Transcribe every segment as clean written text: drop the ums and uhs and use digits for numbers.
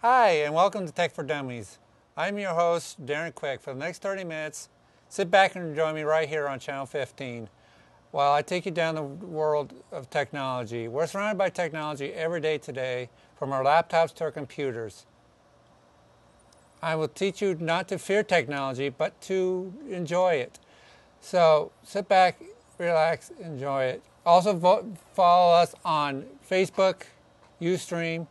Hi, and welcome to Tech for Dummies. I'm your host, Darren Quick. For the next 30 minutes, sit back and join me right here on Channel 15 while I take you down the world of technology. We're surrounded by technology every day today, from our laptops to our computers. I will teach you not to fear technology, but to enjoy it. So sit back, relax, enjoy it. Also follow us on Facebook, Ustream,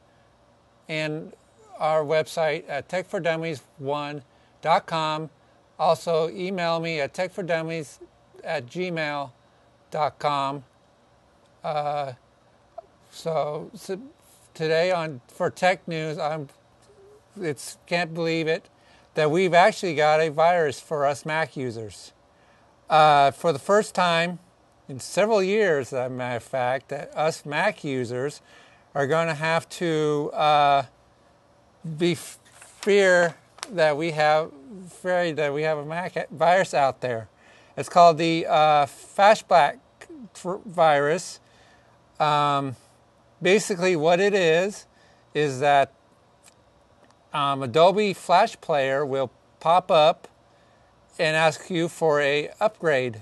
and our website at tech4dummies1.com. Also email me at tech4dummies@gmail.com. So today for tech news, can't believe it that we've actually got a virus for us Mac users. For the first time in several years, as a matter of fact, that us Mac users are going to have to fear that we have a Mac virus out there. It's called the Flashback virus. Basically, what it is that Adobe Flash Player will pop up and ask you for a upgrade.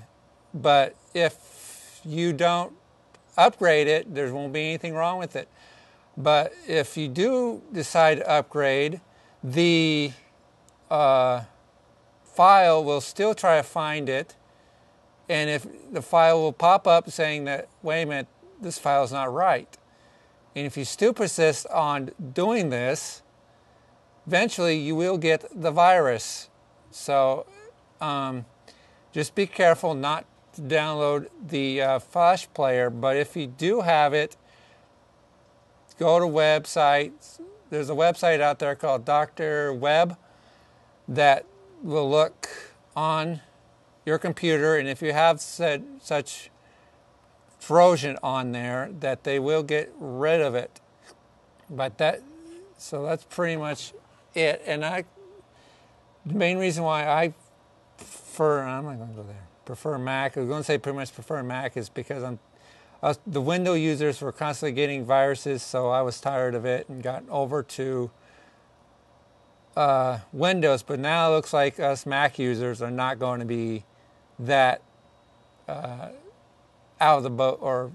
But if you don't upgrade it, there won't be anything wrong with it. But if you do decide to upgrade, the file will still try to find it. And if the file will pop up saying that, wait a minute, this file is not right. And if you still persist on doing this, eventually you will get the virus. So just be careful not to download the Flash Player. But if you do have it, go to websites. There's a website out there called Dr. Web that will look on your computer, and if you have such Trojan on there, that they will get rid of it. So that's pretty much it. And the main reason why I'm not going to go there. Prefer Mac. I was going to say pretty much prefer Mac is because the Windows users were constantly getting viruses, so I was tired of it and got over to Windows. But now it looks like us Mac users are not going to be that out of the boat, or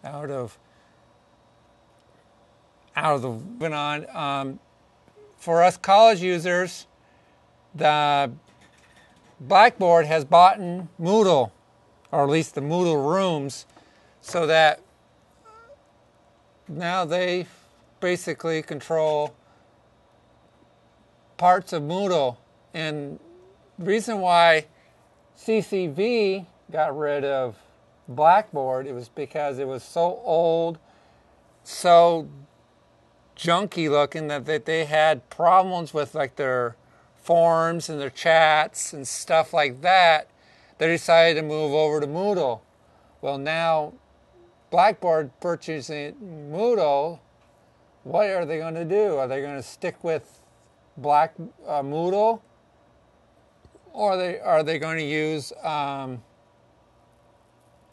out of the. Moving on, for us college users, the Blackboard has bought Moodle, or at least the Moodle rooms, so that now they basically control parts of Moodle. And the reason why CCV got rid of Blackboard, it was because it was so old, so junky looking that they had problems with like their forums and their chats and stuff like that. They decided to move over to Moodle. Well, now Blackboard purchasing Moodle, what are they going to do? Are they going to stick with Moodle, or are they going to use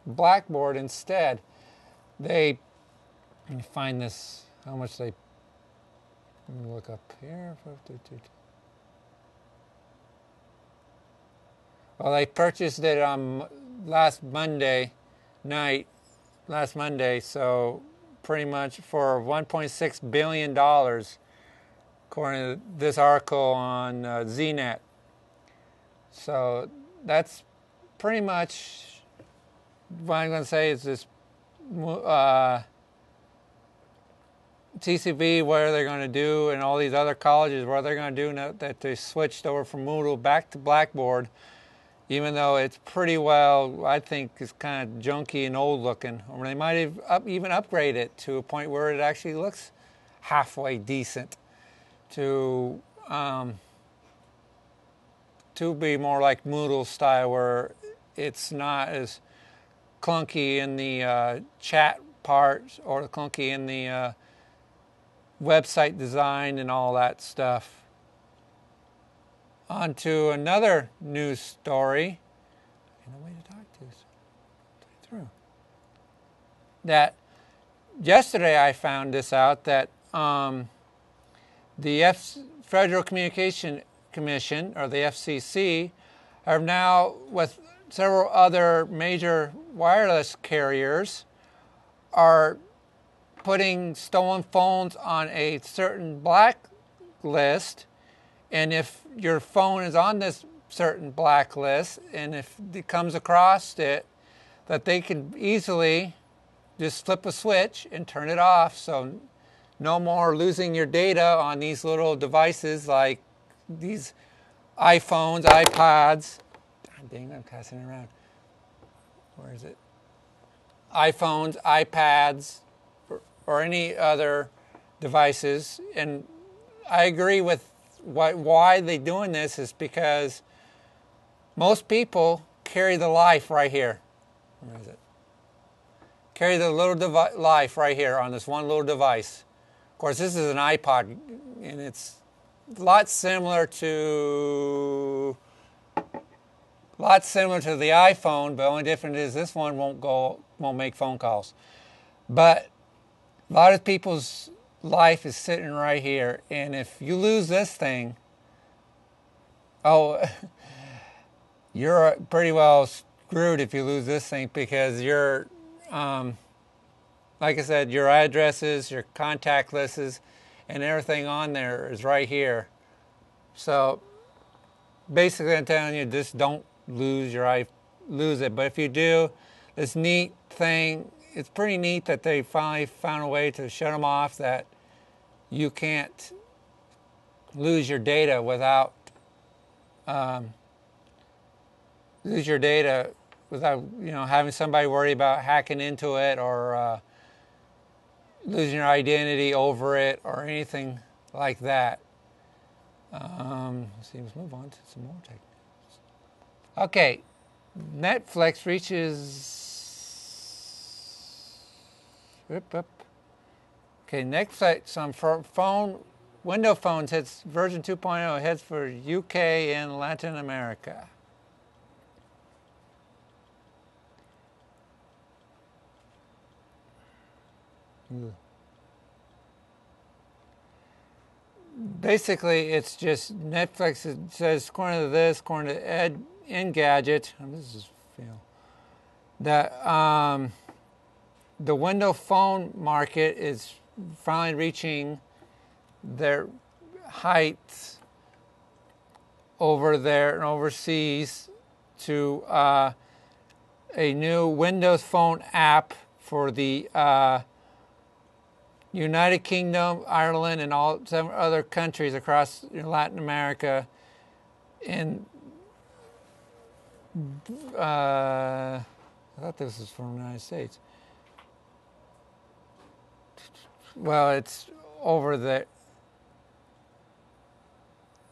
Blackboard instead? Let me find this. How much let me look up here. Well, they purchased it last Monday, so pretty much for $1.6 billion, according to this article on ZNet. So that's pretty much what I'm going to say is this TCV, what are they going to do, and all these other colleges, what are they going to do now that they switched over from Moodle back to Blackboard, even though it's pretty well, I think, it's kind of junky and old looking. Or they might have even upgraded it to a point where it actually looks halfway decent to be more like Moodle style, where it's not as clunky in the chat part or clunky in the website design and all that stuff. On to another news story. No way to talk to through. That yesterday I found this out that The Federal Communication Commission, or the FCC, are now, with several other major wireless carriers, are putting stolen phones on a certain blacklist. And if your phone is on this certain blacklist, and if it comes across it, that they can easily just flip a switch and turn it off. So no more losing your data on these little devices like these iPhones, iPods. Dang, I'm passing it around. Where is it? iPhones, iPads, or any other devices. And I agree with why they're doing this is because most people carry the life right here. Where is it? Carry the little life right here on this one little device. Of course, this is an iPod, and it's a lot similar to the iPhone, but the only difference is this one won't make phone calls. But a lot of people's life is sitting right here, and if you lose this thing, you're pretty well screwed if you lose this thing, because you're, like I said, your addresses, your contact lists, and everything on there is right here. So basically, I'm telling you, just don't lose it. But if you do, this neat thing, it's pretty neat that they finally found a way to shut them off, that you can't lose your data without having somebody worry about hacking into it, or losing your identity over it, or anything like that. Let's see, let's move on to some more techniques. Okay, Netflix reaches. Okay, Netflix on Windows phones hits version 2.0, heads for UK and Latin America. Basically, it's just Netflix. It says, according to this, according to Engadget, this is that the Windows phone market is finally reaching their heights over there and overseas to a new Windows Phone app for the United Kingdom, Ireland, and all 7 other countries across Latin America. And I thought this was from the United States. Well, it's over there.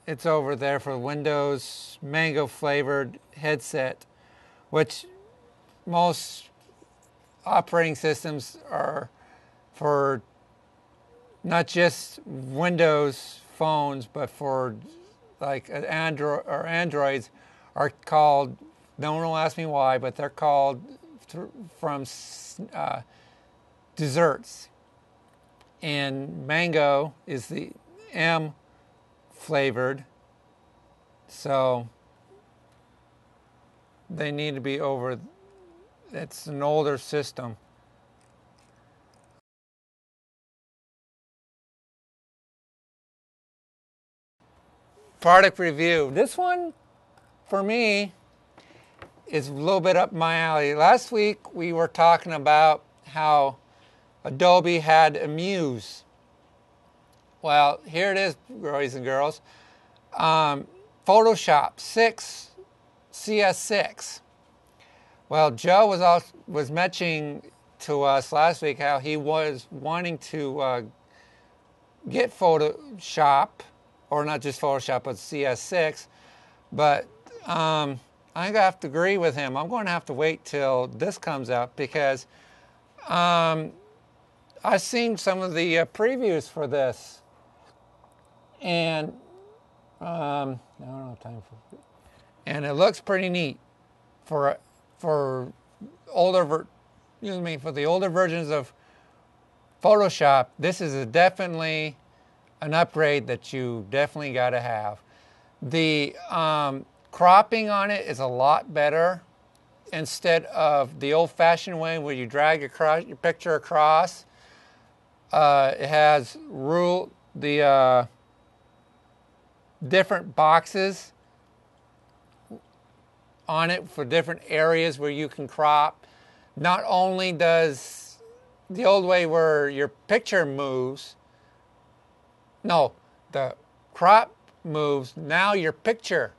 It's over there for Windows mango flavored headset, which most operating systems are for not just Windows phones, but for like Androids are called. No one will ask me why, but they're called from desserts. And mango is the M flavored, so they need to be over. It's an older system. Product review. This one, for me, is a little bit up my alley. Last week, we were talking about how Adobe had Amuse. Well, here it is, boys and girls. Photoshop 6, CS6. Well, Joe was mentioning to us last week how he was wanting to get Photoshop, or not just Photoshop, but CS6. But I'm going to have to agree with him. I'm going to have to wait till this comes out, because I've seen some of the previews for this. And I don't have time for it. And it looks pretty neat for the older versions of Photoshop. This is definitely an upgrade that you definitely got to have. The cropping on it is a lot better instead of the old-fashioned way where you drag your picture across. It has the different boxes on it for different areas where you can crop. Not only does the old way where your picture moves, no, the crop moves, now your picture